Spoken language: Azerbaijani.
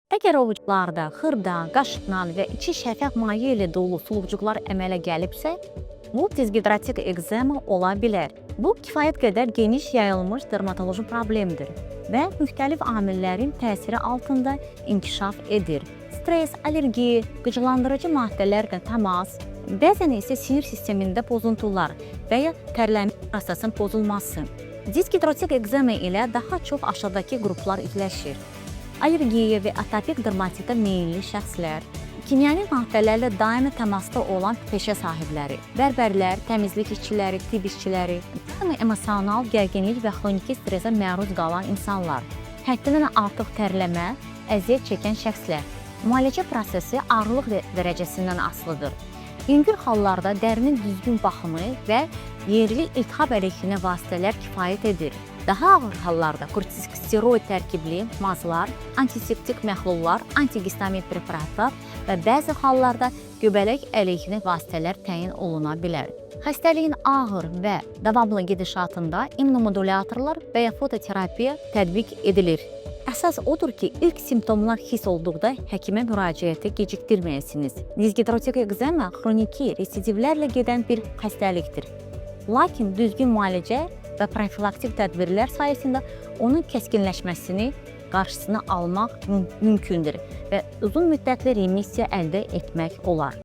Əgər ovucularda xırda, qaşınan və içi şəfəq maye ilə dolu suluqcuqlar əmələ gəlibsə, bu dizgidratik ekzema ola bilər. Bu kifayət qədər geniş yayılmış dermatoloji problemdir və müxtəlif amillərin təsiri altında inkişaf edir. Stres, allergiya, qıcılandırıcı maddələrlə təmas, bəzən isə sinir sistemində pozuntular və ya tərləmə prosesinin pozulması. Dizgidratik ekzema ilə daha çox aşağıdakı qruplar irləşir. Allergiya və atopik dermatitə meyilli şəxslər, kimyəvi maddələrlə daimi təmasda olan peşə sahibləri, bərbərlər, təmizlik işçiləri, tibb işçiləri, emosional gərginlik və xroniki stresə məruz qalan insanlar, həddindən artıq tərləmə, əziyyət çəkən şəxslər. Müalicə prosesi ağırlıq dərəcəsindən asılıdır. Yüngül hallarda dərinin düzgün baxımı və yerli iltihab əleyhinə vasitələr kifayət edir. Daha ağır hallarda kortikosteroid tərkibli mazlar, antiseptik məhlullar, antihistamin preparatlar və bəzi hallarda göbələk əleyhinə vasitələr təyin oluna bilər. Xəstəliyin ağır və davamlı gedişatında immunomodulatorlar və ya fototerapiya tətbiq edilir. Əsas odur ki, ilk simptomlar hiss olduqda həkimə müraciəti gecikdirməyəsiniz. Dizgidratik ekzema xroniki residivlərlə gedən bir xəstəlikdir. Lakin düzgün müalicə və profilaktik tədbirlər sayəsində onun kəskinləşməsini qarşısını almaq mümkündür və uzun müddətli remissiya əldə etmək olar.